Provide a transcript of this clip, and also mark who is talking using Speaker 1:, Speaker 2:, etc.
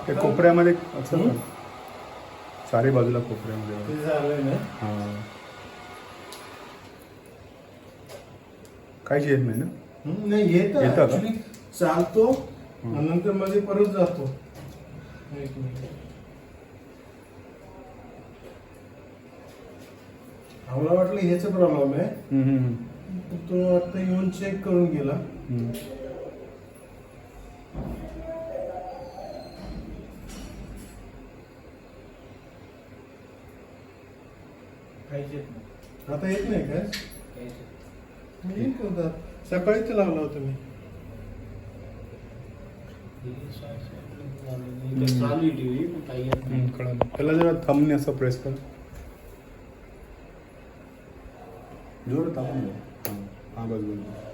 Speaker 1: ते कोपऱ्यामध्ये असं चारी बाजूला कोपऱ्यामध्ये हां काहीच येत नाही ना.
Speaker 2: नाही येतं
Speaker 1: का?
Speaker 2: ऍक्च्युली चालतो नंतर मध्ये परत जातो. एक मिनिट. आम्हाला वाटलं ह्याच प्रॉब्लेम आहे. तो आता येऊन चेक करून गेला. आता येत नाही काय? येईल का? सकाळीच लावला होता मी.
Speaker 1: कळलं. त्याला जरा थंबने असं प्रेस कर. जोर थांब. हां बस बस.